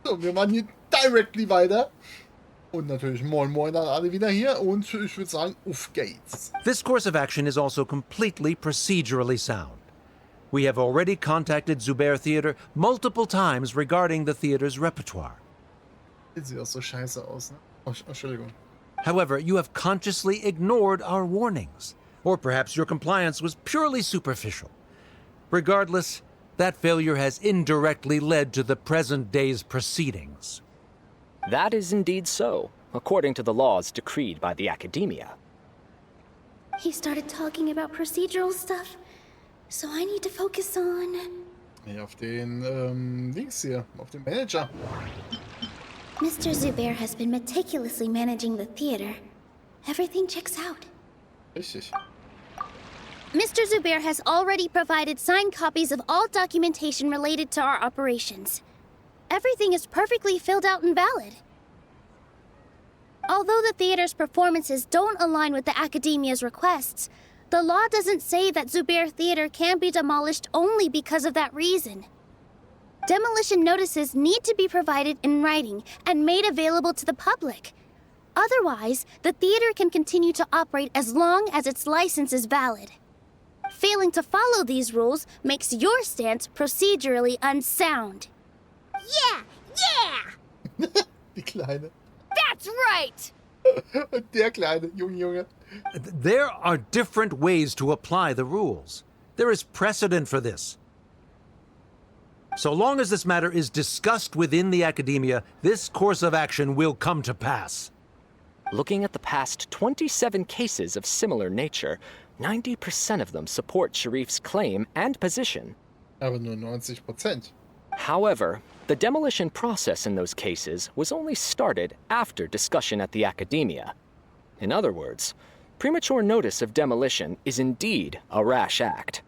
So, wir waren hier directly weiter. Und natürlich moin moin an alle wieder hier. Und ich würde sagen, auf geht's. This course of action is also completely procedurally sound. We have already contacted Zubair Theater multiple times regarding the theater's repertoire. Sieht auch so scheiße aus, ne? Oh, Entschuldigung. However, you have consciously ignored our warnings. Or perhaps your compliance was purely superficial. Regardless, that failure has indirectly led to the present day's proceedings. That is indeed so, according to the laws decreed by the Academia. He started talking about procedural stuff, so I need to focus on... Nee, auf den, Dings hier, auf den Manager. Mr. Zubair has been meticulously managing the theater. Everything checks out. Richtig. Mr. Zubair has already provided signed copies of all documentation related to our operations. Everything is perfectly filled out and valid. Although the theater's performances don't align with the Academia's requests, the law doesn't say that Zubair Theater can be demolished only because of that reason. Demolition notices need to be provided in writing and made available to the public. Otherwise, the theater can continue to operate as long as its license is valid. Failing to follow these rules makes your stance procedurally unsound. Yeah! Yeah! Die Kleine. That's right! Und der Kleine, Junge. There are different ways to apply the rules. There is precedent for this. So long as this matter is discussed within the Academia, this course of action will come to pass. Looking at the past 27 cases of similar nature, 90% of them support Sharif's claim and position. Aber nur 90%. However, the demolition process in those cases was only started after discussion at the Academia. In other words, premature notice of demolition is indeed a rash act.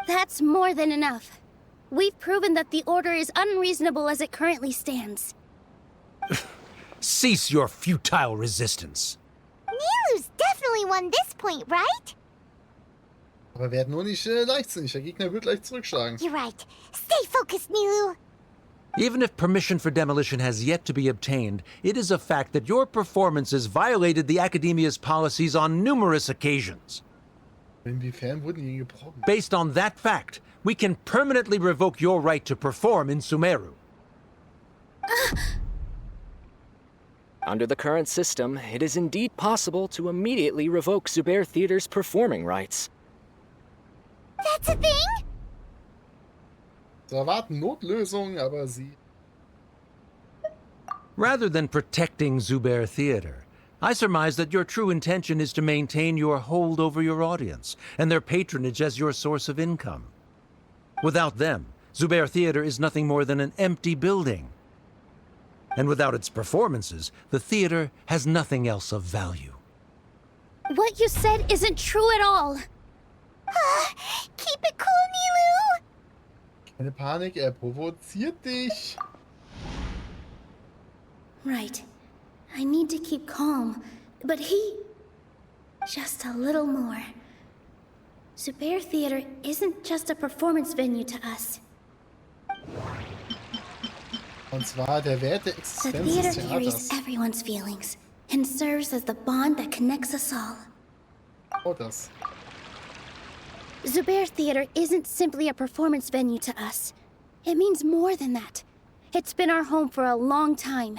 That's more than enough. We've proven that the order is unreasonable as it currently stands. Cease your futile resistance. Nilu's definitely won this point, right? Aber werd nur nicht leichtsinnig. Der Gegner wird gleich zurückschlagen. You're right. Stay focused, Nilu. Even if permission for demolition has yet to be obtained, it is a fact that your performances violated the Academia's policies on numerous occasions. Inwiefern wurden die gebrochen? Based on that fact, we can permanently revoke your right to perform in Sumeru. Under the current system, it is indeed possible to immediately revoke Zubair Theater's performing rights. That's a thing? Zu erwarten Notlösung, aber sie... Rather than protecting Zubair Theater, I surmise that your true intention is to maintain your hold over your audience and their patronage as your source of income. Without them, Zubair Theater is nothing more than an empty building. And without its performances, the theater has nothing else of value. What you said isn't true at all. Keep it cool, Nilu. Keine Panik, er provoziert dich. Right. I need to keep calm, but he... Just a little more. Zubair Theater isn't just a performance venue to us. Und zwar der Wert der The Existenz theater des carries Theaters. everyone's feelings and serves as the bond that connects us all. Oh, das. Zubair Theater isn't simply a performance venue to us. It means more than that. It's been our home for a long time.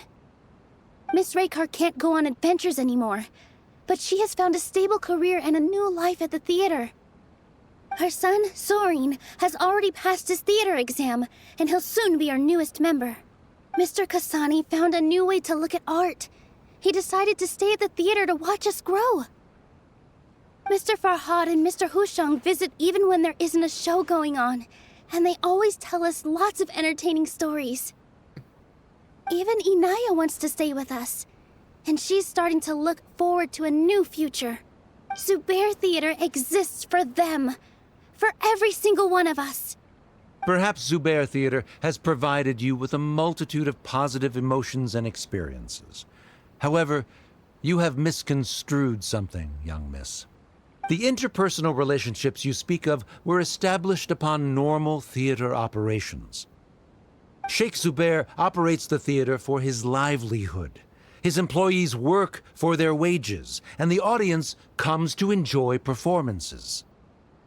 Miss Raykar can't go on adventures anymore, but she has found a stable career and a new life at the theater. Her son, Sorin, has already passed his theater exam, and he'll soon be our newest member. Mr. Kasani found a new way to look at art. He decided to stay at the theater to watch us grow. Mr. Farhad and Mr. Hushang visit even when there isn't a show going on, and they always tell us lots of entertaining stories. Even Inaya wants to stay with us, and she's starting to look forward to a new future. Zubair Theater exists for them, for every single one of us. Perhaps Zubair Theater has provided you with a multitude of positive emotions and experiences. However, you have misconstrued something, young miss. The interpersonal relationships you speak of were established upon normal theater operations. Sheikh Zubair operates the theater for his livelihood. His employees work for their wages, and the audience comes to enjoy performances.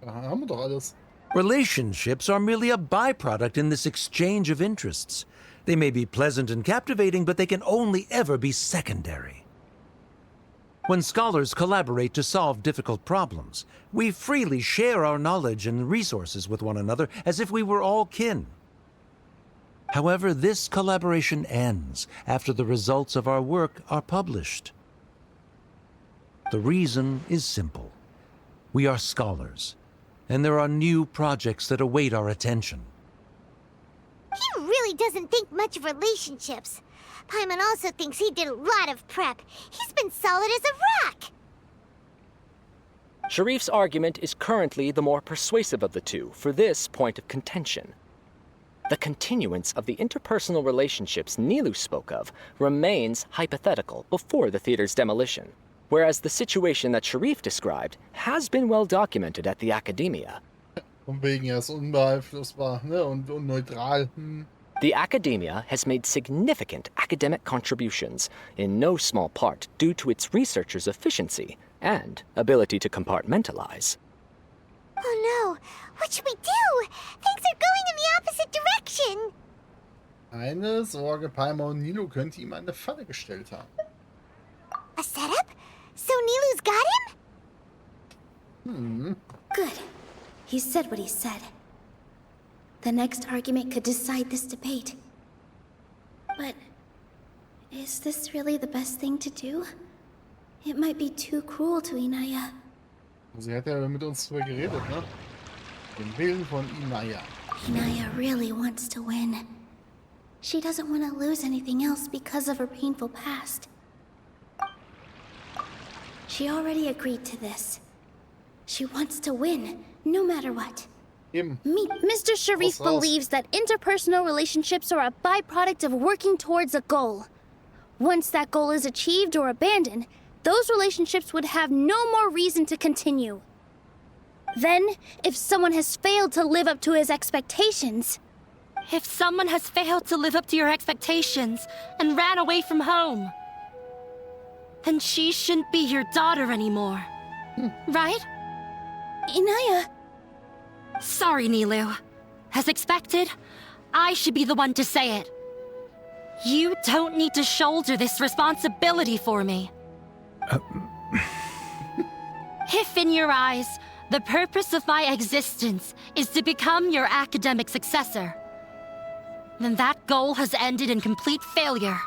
Aha, haben wir doch alles. Relationships are merely a byproduct in this exchange of interests. They may be pleasant and captivating, but they can only ever be secondary. When scholars collaborate to solve difficult problems, we freely share our knowledge and resources with one another as if we were all kin. However, this collaboration ends after the results of our work are published. The reason is simple. We are scholars, and there are new projects that await our attention. He really doesn't think much of relationships. Paimon also thinks he did a lot of prep. He's been solid as a rock. Sharif's argument is currently the more persuasive of the two for this point of contention. The continuance of the interpersonal relationships Nilu spoke of remains hypothetical before the theater's demolition, whereas the situation that Sharif described has been well documented at the academia. Von wegen, er ist unbeeinflussbar, ne? Und neutral. The academia has made significant academic contributions, in no small part due to its researchers' efficiency and ability to compartmentalize. Oh no, what should we do? Things are going in the opposite direction. Eine Sorge, Paimon und Nilo könnte ihm eine Falle gestellt haben. A setup? So Nilu's got him? Good. He said what he said. The next argument could decide this debate. But is this really the best thing to do? It might be too cruel to Inaya. Sie hat ja mit uns drüber geredet, ne? Den Willen von Inaya. Inaya really wants to win. She doesn't want to lose anything else because of her painful past. She already agreed to this. She wants to win, no matter what. Eben. Mr. Sharif Raus. believes that interpersonal relationships are a byproduct of working towards a goal. Once that goal is achieved or abandoned, those relationships would have no more reason to continue. Then, if someone has failed to live up to his expectations... If someone has failed to live up to your expectations and ran away from home, then she shouldn't be your daughter anymore. Right? Inaya... Sorry, Nilu. As expected, I should be the one to say it. You don't need to shoulder this responsibility for me. If in your eyes, the purpose of my existence is to become your academic successor, then that goal has ended in complete failure.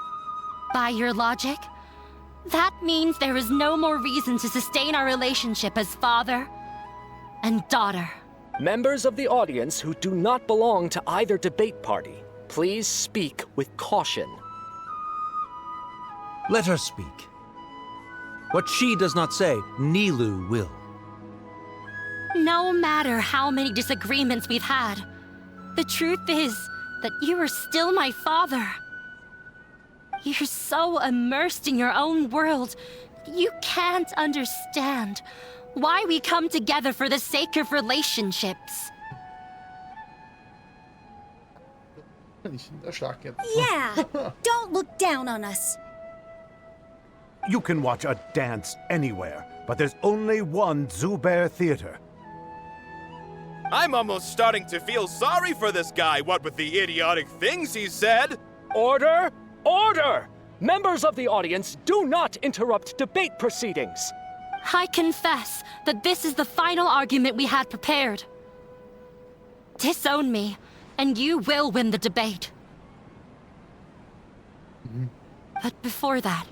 By your logic, that means there is no more reason to sustain our relationship as father and daughter. Members of the audience who do not belong to either debate party, please speak with caution. Let her speak. What she does not say, Nilu will. No matter how many disagreements we've had, the truth is that you are still my father. You're so immersed in your own world, you can't understand why we come together for the sake of relationships. Ich erschlag jetzt. Yeah, don't look down on us. You can watch a dance anywhere, but there's only one Zubair theater. I'm almost starting to feel sorry for this guy, what with the idiotic things he said. Order! Order! Members of the audience, do not interrupt debate proceedings. I confess that this is the final argument we had prepared. Disown me, and you will win the debate. But before that,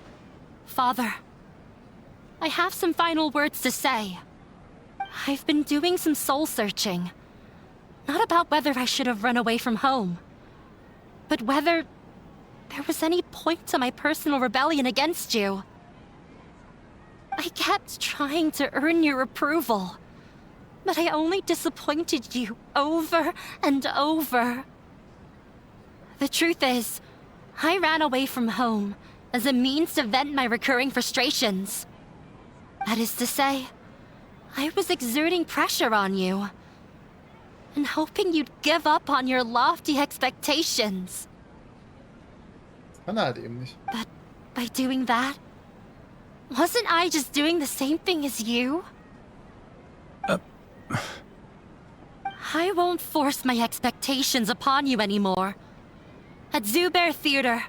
Father, I have some final words to say. I've been doing some soul-searching. Not about whether I should have run away from home, but whether there was any point to my personal rebellion against you. I kept trying to earn your approval, but I only disappointed you over and over. The truth is, I ran away from home as a means to vent my recurring frustrations. That is to say, I was exerting pressure on you, and hoping you'd give up on your lofty expectations. Kann er halt eben nicht. But by doing that, wasn't I just doing the same thing as you? I won't force my expectations upon you anymore. At Zuber Theater,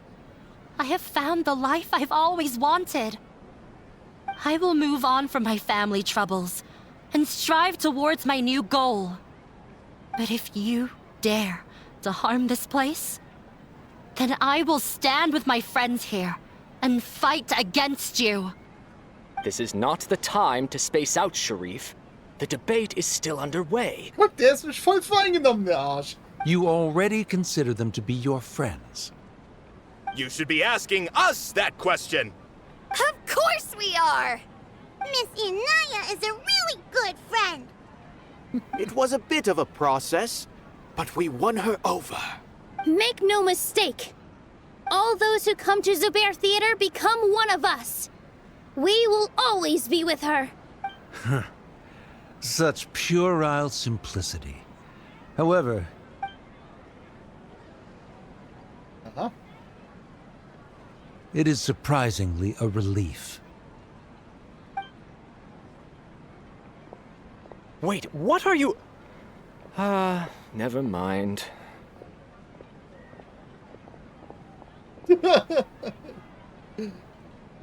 I have found the life I've always wanted. I will move on from my family troubles and strive towards my new goal. But if you dare to harm this place, then I will stand with my friends here and fight against you. This is not the time to space out, Sharif. The debate is still underway. Guck, der ist mich voll voreingenommen, der Arsch. You already consider them to be your friends. You should be asking us that question. Of course we are! Miss Inaya is a really good friend. It was a bit of a process, but we won her over. Make no mistake. All those who come to Zuber Theater become one of us. We will always be with her. Such puerile simplicity. However, Aha. it is surprisingly a relief. Wait, what are you... never mind.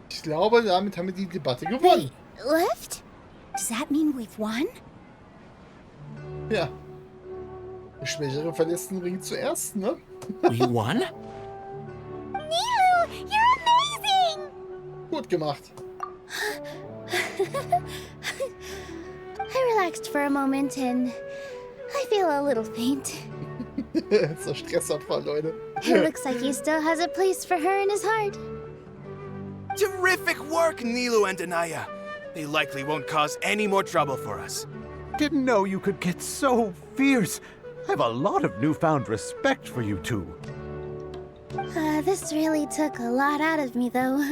Ich glaube, damit haben wir die Debatte gewonnen. Left? Does that mean we've won? Ja. Der Schwächere verlässt den Ring zuerst, ne? We won? Nilu, you're amazing! Gut gemacht. I relaxed for a moment and I feel a little faint. So Stressabfall, Leute. It looks like he still has a place for her in his heart. Terrific work, Nilu and Anaya. They likely won't cause any more trouble for us. Didn't know you could get so fierce. I have a lot of newfound respect for you two. This really took a lot out of me, though.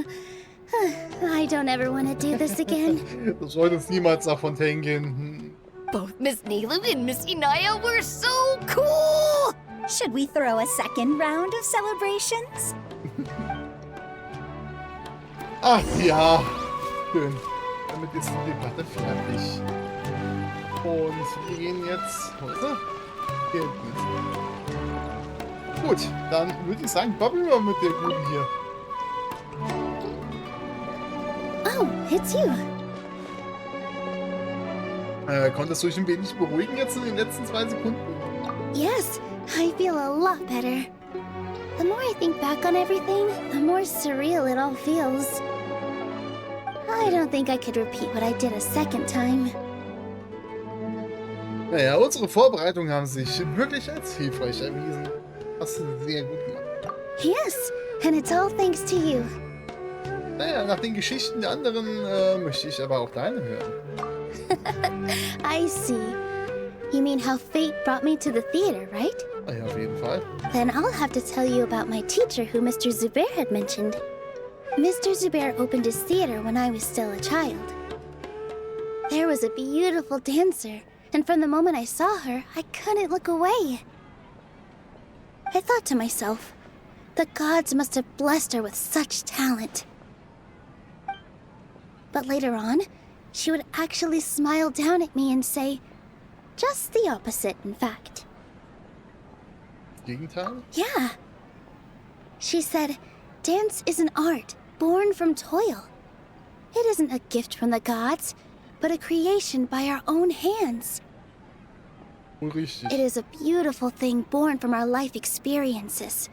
I don't ever want to do this again. Du solltest niemals nach Fontaine gehen. Both Miss Nilu and Miss Inaya were so cool! Should we throw a second round of celebrations? Ach ja. Schön. Damit ist die Debatte fertig. Und wir gehen jetzt heute hier hinten. Gut, dann würde ich sagen, babbeln wir mit der Guten hier. Oh, it's you. Konntest du dich ein wenig beruhigen jetzt in den letzten 2 Sekunden? Yes, I feel a lot better. The more I think back on everything, the more surreal it all feels. I don't think I could repeat what I did a second time. Naja, unsere Vorbereitungen haben sich wirklich als hilfreich erwiesen. Hast du sehr gut gemacht. Yes, and it's all thanks to you. Naja, nach den Geschichten der anderen möchte ich aber auch deine hören. I see. You mean how fate brought me to the theater, right? Ah ja, auf jeden Fall. Then I'll have to tell you about my teacher who Mr. Zubair had mentioned. Mr. Zubair opened his theater when I was still a child. There was a beautiful dancer, and from the moment I saw her, I couldn't look away. I thought to myself, the gods must have blessed her with such talent. But later on, she would actually smile down at me and say, just the opposite, in fact. Gegenteil? Yeah. She said, dance is an art born from toil. It isn't a gift from the gods, but a creation by our own hands. Wohl richtig. It is a beautiful thing born from our life experiences.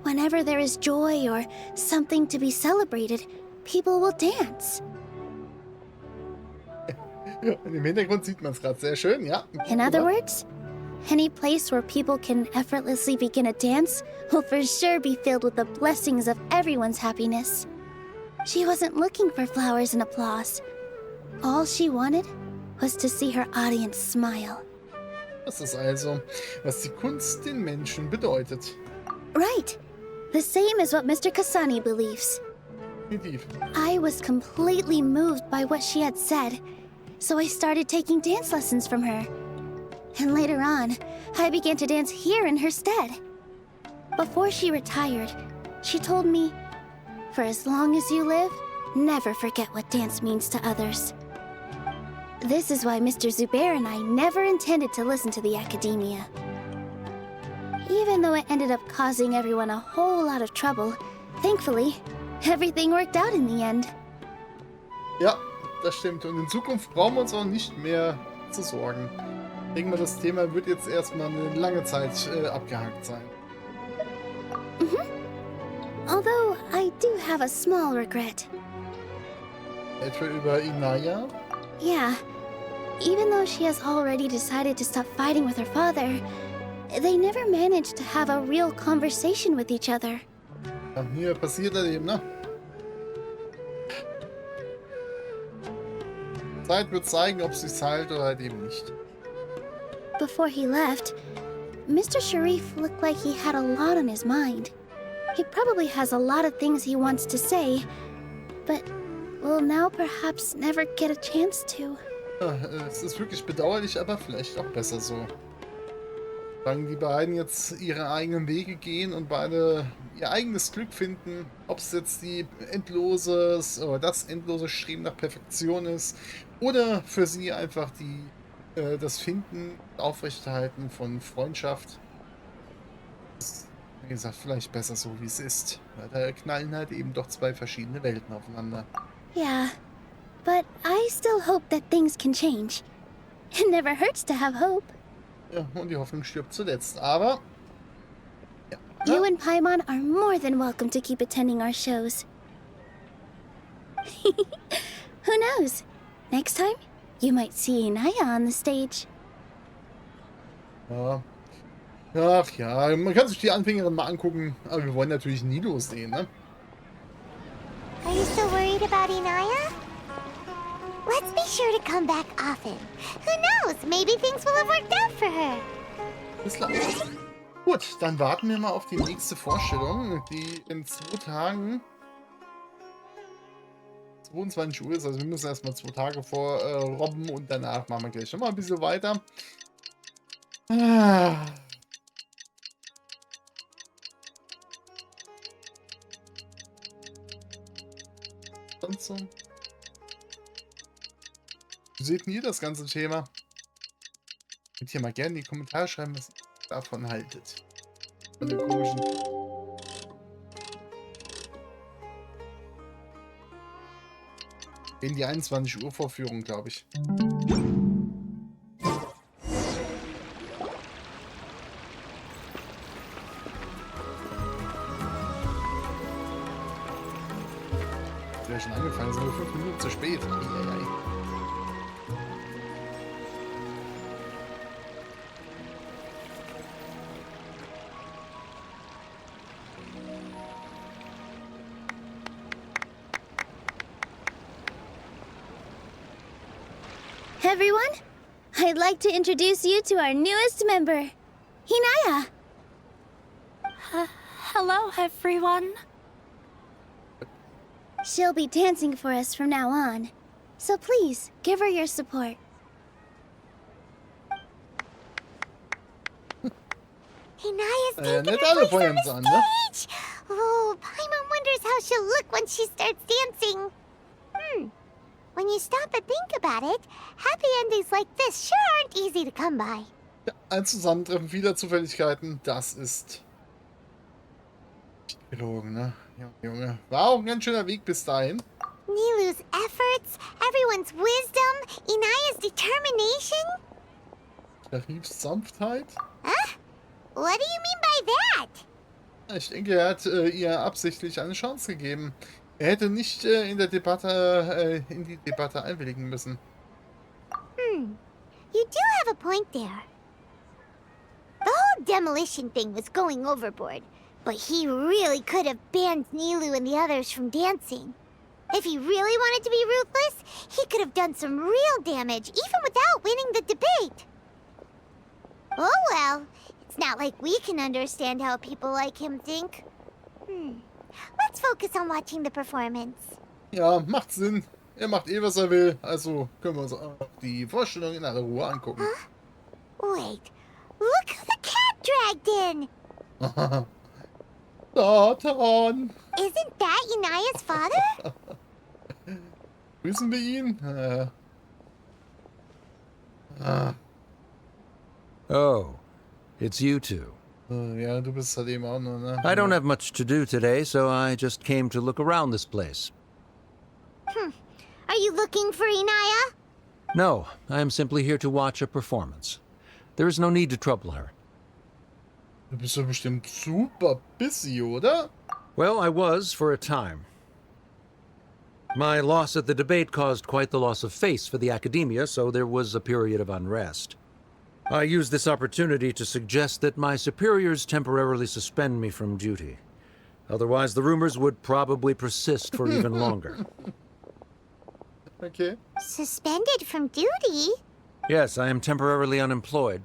Whenever there is joy or something to be celebrated, people will dance. Und im Hintergrund sieht man es gerade sehr schön, ja. In other words, any place where people can effortlessly begin a dance will for sure be filled with the blessings of everyone's happiness. She wasn't looking for flowers and applause. All she wanted was to see her audience smile. Das ist also, was die Kunst den Menschen bedeutet. Right. The same as what Mr. Kasani believes. Definitiv. I was completely moved by what she had said, so I started taking dance lessons from her. And later on, I began to dance here in her stead. Before she retired, She told me, for as long as you live, never forget what dance means to others. This is why Mr. Zubair and I never intended to listen to the academia. Even though it ended up causing everyone a whole lot of trouble, thankfully, everything worked out in the end. Ja, das stimmt. Und in Zukunft brauchen wir uns auch nicht mehr zu sorgen. Ich denke mal, das Thema wird jetzt erstmal eine lange Zeit abgehakt sein. Although, I do have a small regret. Etwa über Inaya? Yeah. Even though she has already decided to stop fighting with her father, they never managed to have a real conversation with each other. Ja, hier passiert das eben, ne? Zeit wird zeigen, ob sie es halt oder halt eben nicht. Before he left, Mr. Sharif looked like he had a lot on his mind. He probably has a lot of things he wants to say, but will now perhaps never get a chance to. Ja, es ist wirklich bedauerlich, aber vielleicht auch besser so. Solange die beiden jetzt ihre eigenen Wege gehen und beide ihr eigenes Glück finden, ob es jetzt das endlose Streben nach Perfektion ist oder für sie einfach das Finden, Aufrechterhalten von Freundschaft. Ist, wie gesagt, vielleicht besser so, wie es ist. Weil da knallen halt eben doch zwei verschiedene Welten aufeinander. Yeah, but I still hope that things can change. It never hurts to have hope. Ja, und die Hoffnung stirbt zuletzt. Aber ja, You and Paimon are more than welcome to keep attending our shows. Who knows? Next time, you might see Inaya on the stage. Ja. Ach ja, man kann sich die Anfängerin mal angucken, aber wir wollen natürlich nie lossehen, ne? Are you still worried about Inaya? Let's be sure to come back often. Who knows? Maybe things will have worked out for her. Bis klar. Gut, dann warten wir mal auf die nächste Vorstellung, die in 2 Tagen 22 Uhr ist. Also wir müssen erstmal 2 Tage vor robben und danach machen wir gleich nochmal ein bisschen weiter. Sonst so. Wie seht ihr das ganze Thema? Könnt hier mal gerne in die Kommentare schreiben, was ihr davon haltet. Von dem komischen. In die 21 Uhr Vorführung, glaube ich. Ja, schon angefangen, sind wir 5 Minuten zu spät. Eieiei. Everyone, I'd like to introduce you to our newest member, Inaya. Hello, everyone. She'll be dancing for us from now on, so please give her your support. Inaya's taking Nicht her alle place on feuern the an, ne? stage. Oh, Paimon wonders how she'll look when she starts dancing. When you stop and think about it, happy endings like this sure aren't easy to come by. Ja, ein Zusammentreffen vieler Zufälligkeiten, das ist gelogen, ne? Junge, war auch ein ganz schöner Weg bis dahin. Nilu's efforts, everyone's wisdom, Inaya's determination? Sharifs Sanftheit. Huh? What do you mean by that? Ich denke, er hat ihr absichtlich eine Chance gegeben. Er hätte nicht in die Debatte einwilligen müssen. You do have a point there. The whole demolition thing was going overboard, but he really could have banned Nilu and the others from dancing. If he really wanted to be ruthless, he could have done some real damage, even without winning the debate. Oh well, it's not like we can understand how people like him think. Let's focus on watching the performance. Ja, macht Sinn. Er macht eh, was er will. Also können wir uns auch die Vorstellung in aller Ruhe angucken. Wait, look who the cat dragged in! Satan! Isn't that Inaya's father? Wissen wir ihn? Oh, it's you two. Ja, du bist halt eben auch nur, ne? I don't have much to do today, so I just came to look around this place. Are you looking for Inaya? No, I am simply here to watch a performance. There is no need to trouble her. Du bist doch bestimmt super busy, oder? Well, I was for a time. My loss at the debate caused quite the loss of face for the academia, so there was a period of unrest. I used this opportunity to suggest that my superiors temporarily suspend me from duty. Otherwise, the rumors would probably persist for even longer. Okay. Suspended from duty? Yes, I am temporarily unemployed.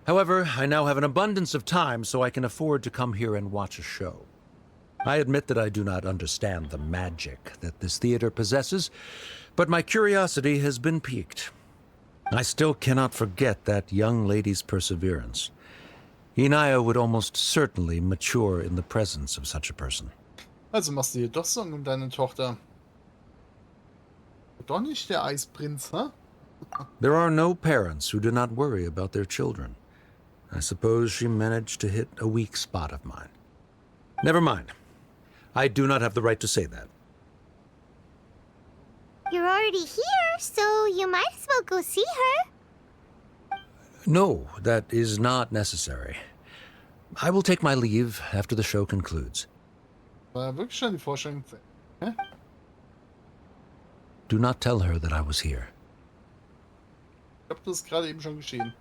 However, I now have an abundance of time, so I can afford to come here and watch a show. I admit that I do not understand the magic that this theater possesses, but my curiosity has been piqued. I still cannot forget that young lady's perseverance. Inaya would almost certainly mature in the presence of such a person. Also machst du hier doch Sorgen um deine Tochter. Doch nicht der Eisprinz, hä? There are no parents who do not worry about their children. I suppose she managed to hit a weak spot of mine. Never mind. I do not have the right to say that. You're already here, so you might as well go see her. No, that is not necessary. I will take my leave after the show concludes. War wirklich schon die Vorstellung. Hä? Do not tell her that I was here. Ich glaube, das ist gerade eben schon geschehen.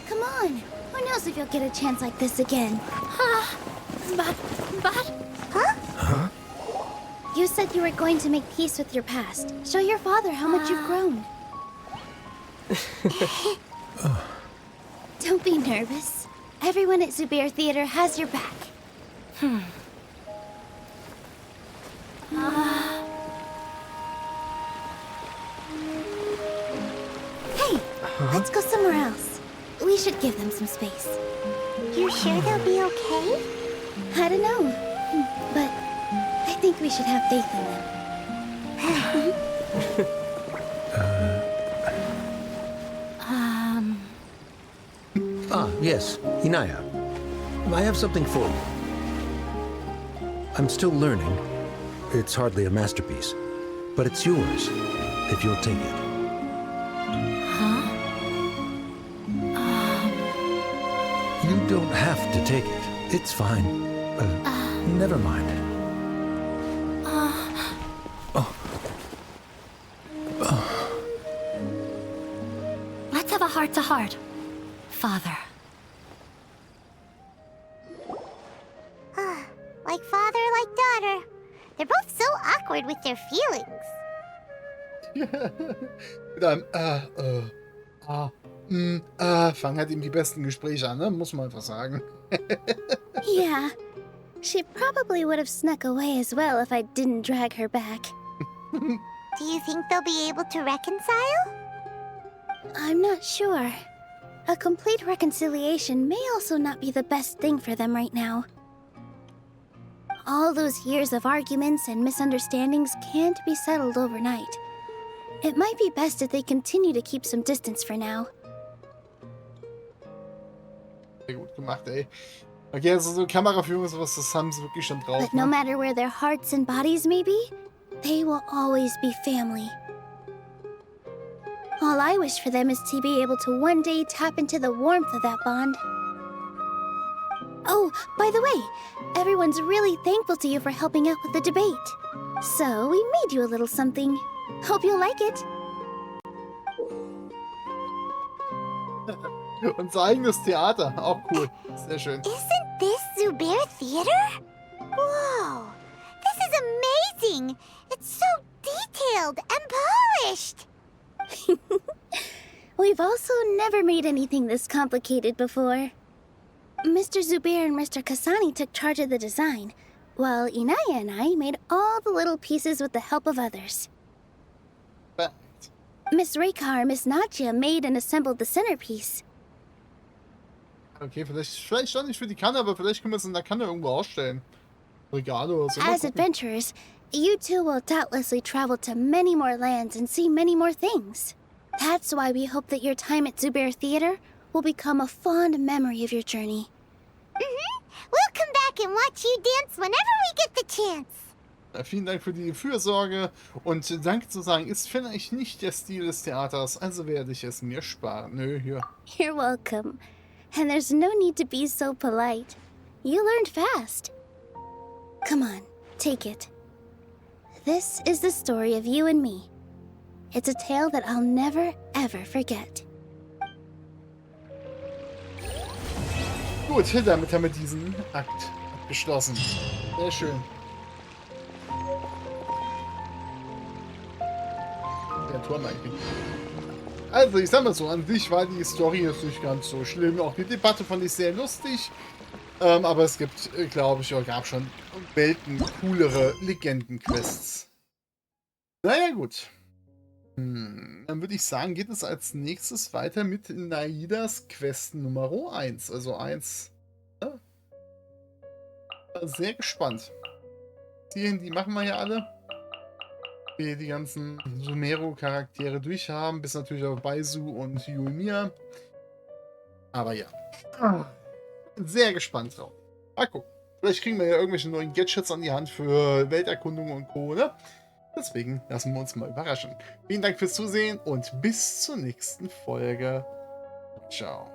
Come on. Who knows if you'll get a chance like this again? But... Huh? You said you were going to make peace with your past. Show your father how much you've grown. Don't be nervous. Everyone at Zubair Theater has your back. Hey, let's go somewhere else. We should give them some space. You sure they'll be okay? I don't know, but I think we should have faith in them. Yes, Inaya. I have something for you. I'm still learning. It's hardly a masterpiece, but it's yours, if you'll take it. You don't have to take it. It's fine. Never mind. let's have a heart-to-heart. Father. Like father, like daughter. They're both so awkward with their feelings. Mit einem fangen halt eben die besten Gespräche an, ne? Muss man einfach sagen. Yeah. She probably would have snuck away as well if I didn't drag her back. Do you think they'll be able to reconcile? I'm not sure. A complete reconciliation may also not be the best thing for them right now. All those years of arguments and misunderstandings can't be settled overnight. It might be best if they continue to keep some distance for now. Sehr gut gemacht, ey. Okay, also so Kameraführung und sowas, das haben sie wirklich schon drauf. But no matter where their hearts and bodies may be, they will always be family. All I wish for them is to be able to one day tap into the warmth of that bond. Oh, by the way, everyone's really thankful to you for helping out with the debate. So, we made you a little something. Hope you'll like it. Unser eigenes Theater, auch cool. Sehr schön. Isn't this Zubair Theater? Whoa! This is amazing! It's so detailed and polished! We've also never made anything this complicated before. Mr. Zubair and Mr. Kasani took charge of the design, while Inaya and I made all the little pieces with the help of others. Okay, vielleicht doch nicht für die Kanne, aber vielleicht können wir es in der Kanne irgendwo ausstellen. Regale oder so. Mal As gucken. adventurers, you two will doubtlessly travel to many more lands and see many more things. That's why we hope that your time at Zubair Theater will become a fond memory of your journey. We'll come back and watch you dance whenever we get the chance. Vielen Dank für die Fürsorge und danke zu sagen, ist vielleicht nicht der Stil des Theaters, also werde ich es mir sparen. Nö, hier. You're welcome. And there's no need to be so polite. You learned fast. Come on, take it. This is the story of you and me. It's a tale that I'll never, ever forget. Gut, damit haben wir diesen Akt abgeschlossen. Sehr schön. Der Turm eigentlich. Also, ich sag mal so, an sich war die Story jetzt nicht ganz so schlimm. Auch die Debatte fand ich sehr lustig. Aber es gibt, glaube ich, gab schon Welten coolere Legenden-Quests. Naja, gut. Dann würde ich sagen, geht es als nächstes weiter mit Naidas Quest Nummer 1. Also 1. Ja. Sehr gespannt. Hierhin, die machen wir ja alle. Wir die ganzen Sumero-Charaktere durchhaben, bis natürlich auch Baisu und Yumiya. Aber ja. Sehr gespannt drauf. Mal gucken. Vielleicht kriegen wir ja irgendwelche neuen Gadgets an die Hand für Welterkundung und Co. Ne? Deswegen lassen wir uns mal überraschen. Vielen Dank fürs Zusehen und bis zur nächsten Folge. Ciao.